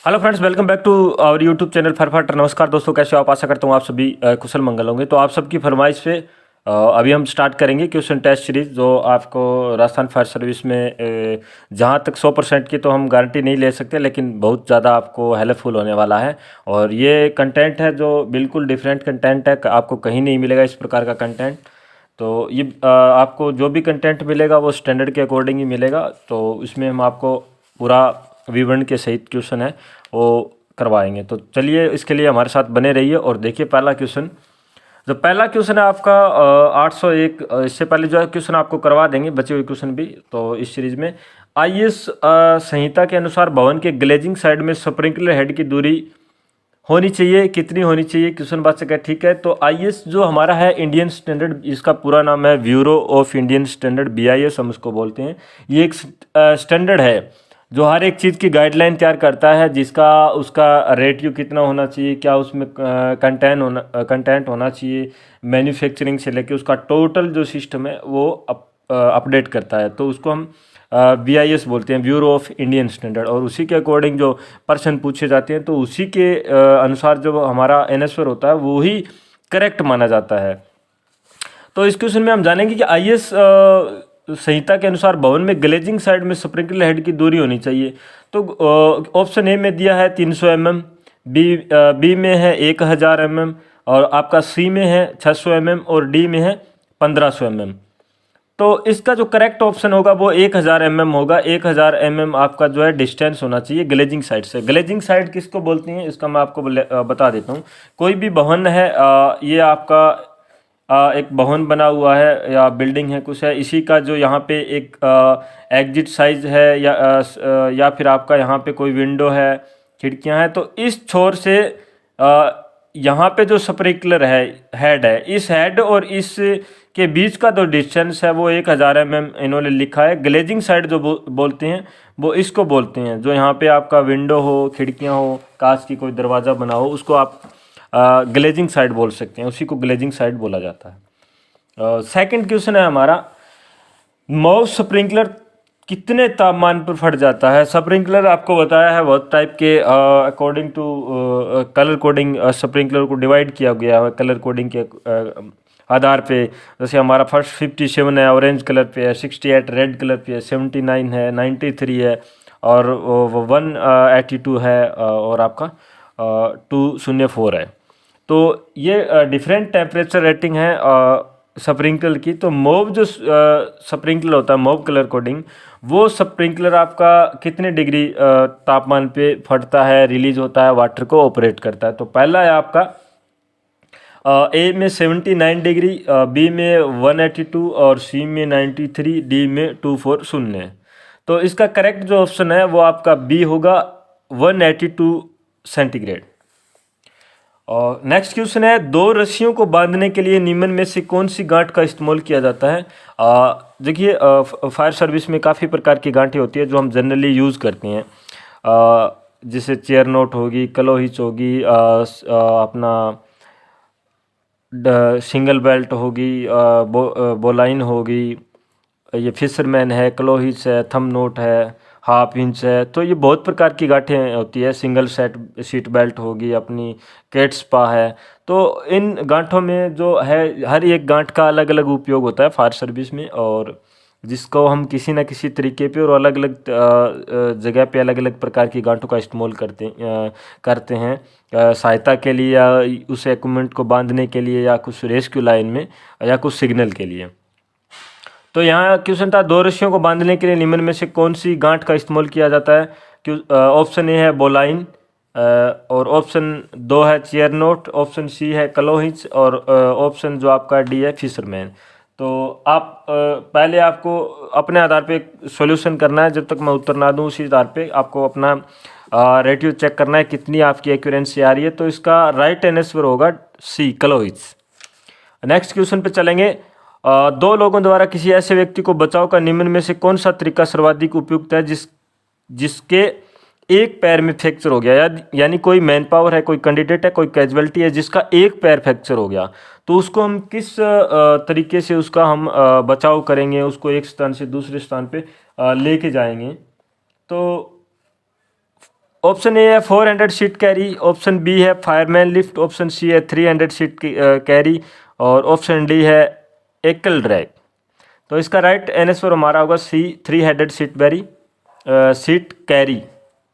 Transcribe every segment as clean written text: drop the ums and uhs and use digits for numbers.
Hello friends, welcome back to our YouTube channel फरफाटर। नमस्कार दोस्तों, कैसे हो आप? आशा करता हूँ आप सभी कुशल मंगल होंगे। तो आप सबकी फरमाइश पे अभी हम स्टार्ट करेंगे क्वेश्चन टेस्ट सीरीज, जो आपको राजस्थान फायर सर्विस में जहाँ तक 100% की तो हम गारंटी नहीं ले सकते, लेकिन बहुत ज़्यादा आपको हेल्पफुल होने वाला है। और ये कंटेंट है जो बिल्कुल डिफरेंट कंटेंट है, आपको कहीं नहीं मिलेगा इस प्रकार का कंटेंट। तो ये आपको जो भी कंटेंट मिलेगा वो स्टैंडर्ड के अकॉर्डिंग ही मिलेगा। तो इसमें हम आपको पूरा विवरण के सहित क्वेश्चन है वो करवाएंगे। तो चलिए, इसके लिए हमारे साथ बने रहिए और देखिए पहला क्वेश्चन। जो पहला क्वेश्चन है आपका 801, इससे पहले जो है क्वेश्चन आपको करवा देंगे बचे हुए क्वेश्चन भी। तो इस सीरीज में आईएएस संहिता के अनुसार भवन के ग्लेजिंग साइड में स्प्रिंकलर हेड की दूरी होनी चाहिए, कितनी होनी चाहिए? क्वेश्चन वाचक है, ठीक है। तो आईएएस जो हमारा है इंडियन स्टैंडर्ड, इसका पूरा नाम है bureau of Indian standard, BIS हम उसको बोलते हैं। ये एक स्टैंडर्ड है जो हर एक चीज़ की गाइडलाइन तैयार करता है, जिसका उसका रेटियो कितना होना चाहिए, क्या उसमें कंटेंट होना चाहिए, मैन्युफैक्चरिंग से लेके उसका टोटल जो सिस्टम है वो अपडेट करता है। तो उसको हम बीआईएस बोलते हैं, ब्यूरो ऑफ इंडियन स्टैंडर्ड। और उसी के अकॉर्डिंग जो प्रश्न पूछे जाते हैं तो उसी के अनुसार जो हमारा आंसर होता है वो ही करेक्ट माना जाता है। तो इस क्वेश्चन में हम जानेंगे कि आईएएस संहिता के अनुसार भवन में ग्लेजिंग साइड में स्प्रिंकलर हेड की दूरी होनी चाहिए। तो ऑप्शन ए में दिया है 300 mm, बी में है 1000 mm, और आपका सी में है 600 mm और डी में है 1500 mm। तो इसका जो करेक्ट ऑप्शन होगा वो 1000 mm होगा। 1000 mm आपका जो है डिस्टेंस होना चाहिए ग्लेजिंग साइड से। ग्लेजिंग साइड किसको बोलती हैं इसका मैं आपको बता देता हूँ। कोई भी भवन है, ये आपका एक भवन बना हुआ है या बिल्डिंग है कुछ है, इसी का जो यहाँ पे एक एग्जिट साइज है या फिर आपका यहाँ पे कोई विंडो है, खिड़कियाँ हैं, तो इस छोर से यहाँ पे जो स्प्रिंकलर है हेड है, इस हेड और इस के बीच का जो डिस्टेंस है वो 1000 mm इन्होंने लिखा है। ग्लेजिंग साइड जो बोलते हैं वो इसको बोलते हैं, जो यहाँ पे आपका विंडो हो, खिड़कियाँ हो, कांच की कोई दरवाज़ा बना हो, उसको आप ग्लेजिंग साइड बोल सकते हैं, उसी को ग्लेजिंग साइड बोला जाता है। सेकंड क्वेश्चन है हमारा, मॉब स्प्रिंकलर कितने तापमान पर फट जाता है? स्प्रिंकलर आपको बताया है बहुत टाइप के according to colour coding sprinkler को डिवाइड किया गया है कलर कोडिंग के आधार पे। जैसे हमारा फर्स्ट 57 है ऑरेंज कलर पे है, 68 रेड कलर पे है, 79 है, 93 है और 182 है और आपका 204 है। तो ये डिफरेंट टेम्परेचर रेटिंग है स्प्रिंकलर की। तो मॉब जो स्प्रिंकलर होता है, मॉब कलर कोडिंग, वो स्प्रिंकलर आपका कितने डिग्री तापमान पे फटता है, रिलीज होता है, वाटर को ऑपरेट करता है? तो पहला है आपका ए में 79 डिग्री, बी में 182 और सी में 93, डी में 240। तो इसका करेक्ट जो ऑप्शन है वो आपका बी होगा, 182 सेंटीग्रेड। और नेक्स्ट क्वेश्चन है, दो रस्सियों को बांधने के लिए निम्न में से कौन सी गांठ का इस्तेमाल किया जाता है? देखिए, फायर सर्विस में काफ़ी प्रकार की गांठें होती है जो हम जनरली यूज़ करते हैं, जैसे चेयर नोट होगी, क्लोहिच होगी, अपना सिंगल बेल्ट होगी, बोलाइन होगी, ये फिशरमैन है, क्लोहिच है, थम नोट है, हाफ इंच है। तो ये बहुत प्रकार की गांठें होती है। सिंगल सीट बेल्ट होगी, अपनी कैट स्पा है। तो इन गांठों में जो है हर एक गांठ का अलग अलग उपयोग होता है फायर सर्विस में, और जिसको हम किसी न किसी तरीके पे और अलग अलग जगह पे अलग अलग प्रकार की गांठों का इस्तेमाल करते हैं सहायता के लिए, या उस इक्विपमेंट को बांधने के लिए, या कुछ रेस्क्यू लाइन में, या कुछ सिग्नल के लिए। तो यहाँ क्वेश्चन था, दो रस्सियों को बांधने के लिए निम्न में से कौन सी गांठ का इस्तेमाल किया जाता है? ऑप्शन ए है बोलाइन, और ऑप्शन 2 है चेयर नोट, ऑप्शन सी है क्लोहिच, और ऑप्शन जो आपका डी है फिशरमैन। तो आप पहले आपको अपने आधार पे सॉल्यूशन करना है, जब तक मैं उत्तर ना दूं उसी आधार पे आपको अपना रेटियो चेक करना है कितनी आपकी एक्यूरेंसी आ रही है। तो इसका राइट आंसर होगा सी, क्लोहिच। नेक्स्ट क्वेश्चन पे चलेंगे, दो लोगों द्वारा किसी ऐसे व्यक्ति को बचाव का निम्न में से कौन सा तरीका सर्वाधिक उपयुक्त है जिसके एक पैर में फ्रैक्चर हो गया, यानी कोई मैन पावर है, कोई कैंडिडेट है, कोई कैजुअलिटी है जिसका एक पैर फ्रैक्चर हो गया, तो उसको हम किस तरीके से उसका हम बचाव करेंगे, उसको एक स्थान से दूसरे स्थान पे लेके जाएंगे? तो ऑप्शन ए है 400 सीट कैरी, ऑप्शन बी है फायरमैन लिफ्ट, ऑप्शन सी है 300 सीट कैरी और ऑप्शन डी है एकल ड्रैग। तो इसका राइट आंसर हमारा होगा सी 300 सीट कैरी।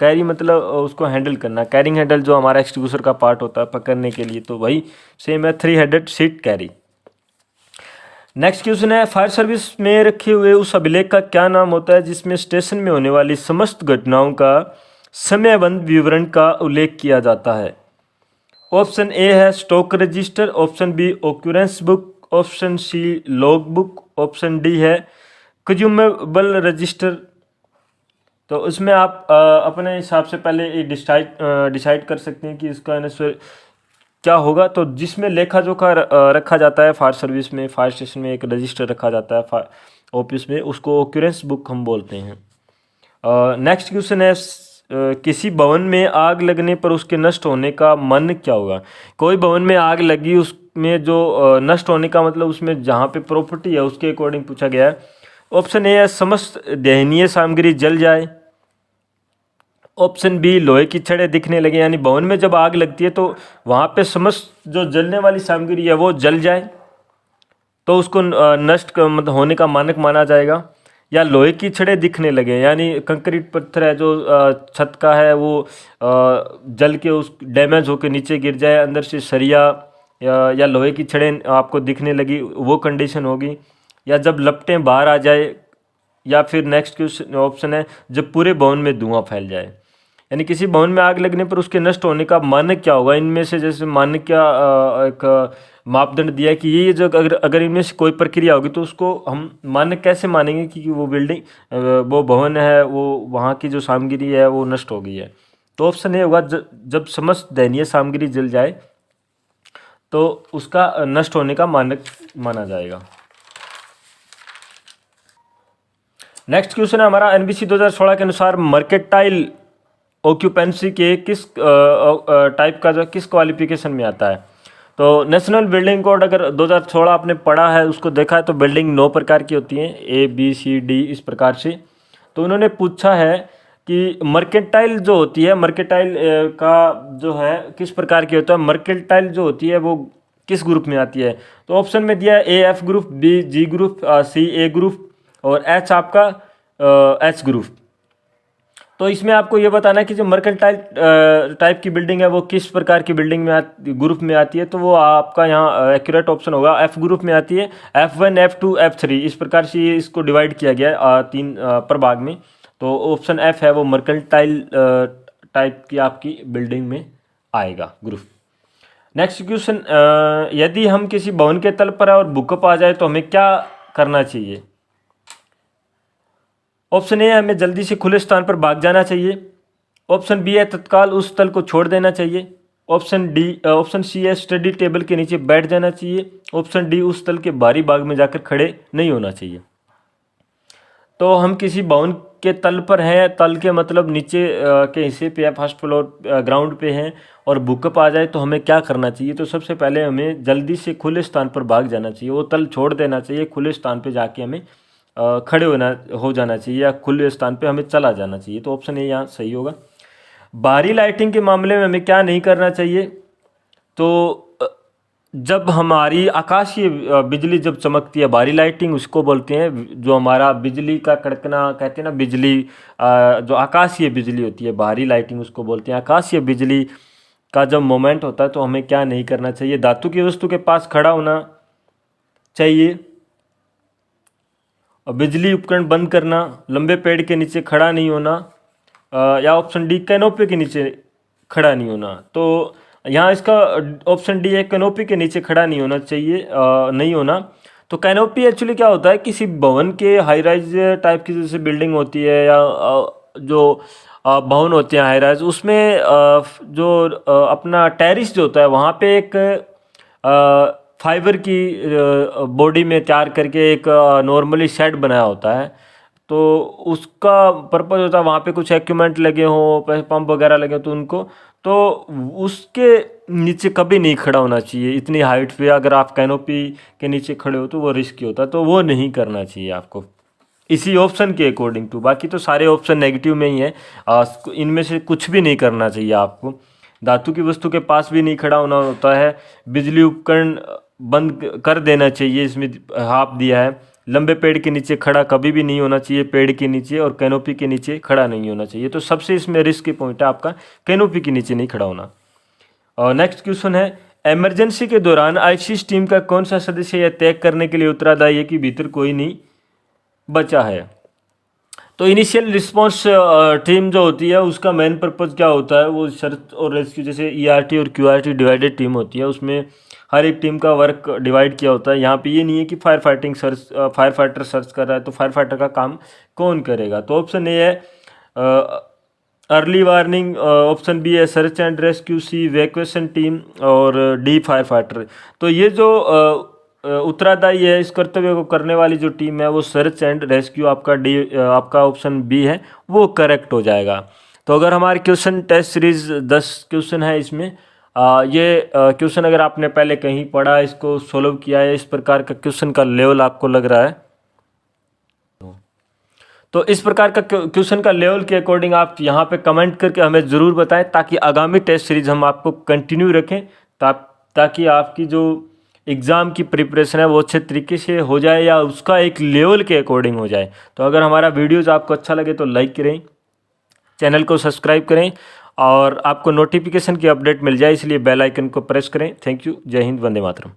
कैरी मतलब उसको हैंडल करना, कैरिंग हैंडल जो हमारा एक्सटिंग्विशर का पार्ट होता है पकड़ने के लिए, तो वही सेम है 300 सीट कैरी। नेक्स्ट क्वेश्चन है, फायर सर्विस में रखे हुए उस अभिलेख का क्या नाम होता है जिसमें स्टेशन में होने वाली समस्त घटनाओं का समयबद्ध विवरण का उल्लेख किया जाता है। ऑप्शन ए है stock register, option B occurrence book, option C log book, option D है कंज्यूमेबल रजिस्टर। तो उसमें आप अपने हिसाब से पहले ये डिसाइड कर सकते हैं कि इसका आंसर क्या होगा। तो जिसमें लेखा जोखा रखा जाता है फायर सर्विस में, फायर स्टेशन में एक रजिस्टर रखा जाता है फायर ऑफिस में, उसको ऑक्यूरेंस बुक हम बोलते हैं। नेक्स्ट क्वेश्चन है, किसी भवन में आग लगने पर उसके नष्ट होने का मानक क्या होगा। कोई भवन में आग लगी, उसमें जो नष्ट होने का मतलब उसमें जहाँ पे प्रॉपर्टी है उसके अकॉर्डिंग पूछा गया है। ऑप्शन ए है समस्त दहनीय सामग्री जल जाए, ऑप्शन बी लोहे की छड़ें दिखने लगे, यानी भवन में जब आग लगती है तो वहाँ पे समस्त जो जलने वाली सामग्री है वो जल जाए तो उसको नष्ट मतलब होने का मानक माना जाएगा। या लोहे की छड़ें दिखने लगे, यानी कंक्रीट पत्थर है जो छत का है वो जल के उस डैमेज होकर नीचे गिर जाए, अंदर से सरिया या लोहे की छड़ें आपको दिखने लगी, वो कंडीशन होगी। या जब लपटें बाहर आ जाए, या फिर नेक्स्ट क्वेश्चन ऑप्शन है जब पूरे भवन में धुआं फैल जाए। यानी किसी भवन में आग लगने पर उसके नष्ट होने का मानक क्या होगा। इनमें से जैसे मानक क्या एक मापदंड दिया है कि ये जो अगर इनमें से कोई प्रक्रिया होगी तो उसको हम मानक कैसे मानेंगे कि वो बिल्डिंग वो भवन है वो वहाँ की जो सामग्री है वो नष्ट हो गई है। तो ऑप्शन ए होगा जब समस्त दहनीय सामग्री जल जाए तो उसका नष्ट होने का मानक माना जाएगा। नेक्स्ट क्वेश्चन है हमारा, एनबीसी 2016 के अनुसार मर्केंटाइल ऑक्यूपेंसी के किस टाइप का जो किस क्वालिफिकेशन में आता है। तो नेशनल बिल्डिंग कोड अगर 2016 आपने पढ़ा है उसको देखा है तो बिल्डिंग 9 प्रकार की होती हैं, ए बी सी डी इस प्रकार से। तो उन्होंने पूछा है कि मर्केंटाइल जो होती है, मर्केंटाइल का जो है किस प्रकार की होता है, मर्केंटाइल जो होती है वो किस ग्रुप में आती है। तो ऑप्शन में दिया है A F group, B G group, C A group और एच आपका एच ग्रुप। तो इसमें आपको ये बताना है कि जो मर्केंटाइल टाइप की बिल्डिंग है वो किस प्रकार की बिल्डिंग में ग्रुप में आती है। तो वो आपका यहाँ एक्यूरेट ऑप्शन होगा एफ ग्रुप में आती है, F1 F2 F3 इस प्रकार से ये इसको डिवाइड किया गया है 3 प्रभाग में। तो ऑप्शन एफ है वो मर्केंटाइल टाइप की आपकी बिल्डिंग में आएगा ग्रुप। नेक्स्ट क्वेश्चन, यदि हम किसी भवन के तल पर है और भूकंप आ जाए तो हमें क्या करना चाहिए। ऑप्शन ए है हमें जल्दी से खुले स्थान पर भाग जाना चाहिए, ऑप्शन बी है तत्काल उस स्थल को छोड़ देना चाहिए, ऑप्शन सी है स्टडी टेबल के नीचे बैठ जाना चाहिए, ऑप्शन डी उस स्थल के बाहरी भाग में जाकर खड़े नहीं होना चाहिए। तो हम किसी भवन के तल पर हैं, तल के मतलब नीचे के हिस्से पे है, फर्स्ट फ्लोर ग्राउंड पे हैं और भूकंप आ जाए तो हमें क्या करना चाहिए। तो सबसे पहले हमें जल्दी से खुले स्थान पर भाग जाना चाहिए, वो तल छोड़ देना चाहिए, खुले स्थान पर जाके हमें खड़े हो जाना चाहिए या खुले स्थान पे हमें चला जाना चाहिए। तो ऑप्शन ए यहाँ सही होगा। बाहरी लाइटिंग के मामले में हमें क्या नहीं करना चाहिए। तो जब हमारी आकाशीय बिजली जब चमकती है, बाहरी लाइटिंग उसको बोलते हैं, जो हमारा बिजली का कड़कना कहते हैं ना, बिजली जो आकाशीय बिजली होती है बाहरी लाइटिंग उसको बोलते हैं। आकाशीय बिजली का जब मोमेंट होता है तो हमें क्या नहीं करना चाहिए। धातु की वस्तु के पास खड़ा होना चाहिए, बिजली उपकरण बंद करना, लंबे पेड़ के नीचे खड़ा नहीं होना, या ऑप्शन डी कैनोपी के नीचे खड़ा नहीं होना। तो यहाँ इसका ऑप्शन डी है कैनोपी के नीचे खड़ा नहीं होना चाहिए, नहीं होना। तो कैनोपी एक्चुअली क्या होता है, किसी भवन के हाई राइज टाइप की जैसे बिल्डिंग होती है या जो भवन होते हैं हाई राइज, उसमें जो अपना टेरिस जो होता है वहाँ पे एक फाइबर की बॉडी में तैयार करके एक नॉर्मली शेड बनाया होता है। तो उसका पर्पज़ होता है वहाँ पे कुछ इक्विपमेंट लगे हों, पंप वगैरह लगे तो उनको, तो उसके नीचे कभी नहीं खड़ा होना चाहिए। इतनी हाइट पे अगर आप कैनोपी के नीचे खड़े हो तो वो रिस्की होता है, तो वो नहीं करना चाहिए आपको। इसी ऑप्शन के अकॉर्डिंग टू, बाकी तो सारे ऑप्शन नेगेटिव में ही है। इनमें से कुछ भी नहीं करना चाहिए आपको। धातु की वस्तु के पास भी नहीं खड़ा होना होता है। बिजली उपकरण बंद कर देना चाहिए, इसमें हाफ दिया है। लंबे पेड़ के नीचे खड़ा कभी भी नहीं होना चाहिए, पेड़ के नीचे और कैनोपी के नीचे खड़ा नहीं होना चाहिए। तो सबसे इसमें रिस्क की पॉइंट है आपका कैनोपी के नीचे नहीं खड़ा होना। और नेक्स्ट क्वेश्चन है, इमरजेंसी के दौरान आईसीस टीम का कौन सा सदस्य यह तय करने के लिए उत्तरदायी है कि भीतर कोई नहीं बचा है। तो इनिशियल रिस्पांस टीम जो होती है उसका मेन पर्पज़ क्या होता है, वो सर्च और रेस्क्यू, जैसे ईआरटी और क्यूआरटी डिवाइडेड टीम होती है, उसमें हर एक टीम का वर्क डिवाइड किया होता है। यहाँ पे ये नहीं है कि फायर फाइटर सर्च कर रहा है तो फायर फाइटर का काम कौन करेगा। तो ऑप्शन ए है अर्ली वार्निंग, ऑप्शन बी है search and rescue, C evacuation team और डी फायर फाइटर। तो ये जो उत्तरदायी है इस कर्तव्य को करने वाली जो टीम है वो सर्च एंड रेस्क्यू, आपका ऑप्शन बी है वो करेक्ट हो जाएगा। तो अगर हमारे क्वेश्चन टेस्ट सीरीज 10 क्वेश्चन है इसमें ये क्वेश्चन अगर आपने पहले कहीं पढ़ा, इसको सोल्व किया है, इस प्रकार का क्वेश्चन का लेवल आपको लग रहा है, तो इस प्रकार का क्वेश्चन का लेवल के अकॉर्डिंग आप यहाँ पे कमेंट करके हमें ज़रूर बताएं, ताकि आगामी टेस्ट सीरीज हम आपको कंटिन्यू रखें, ताकि आपकी जो एग्ज़ाम की प्रिपरेशन है वो अच्छे तरीके से हो जाए या उसका एक लेवल के अकॉर्डिंग हो जाए। तो अगर हमारा वीडियोज़ आपको अच्छा लगे तो लाइक करें, चैनल को सब्सक्राइब करें और आपको नोटिफिकेशन की अपडेट मिल जाए इसलिए बेल आइकन को प्रेस करें। Thank you. जय हिंद, वंदे मातरम।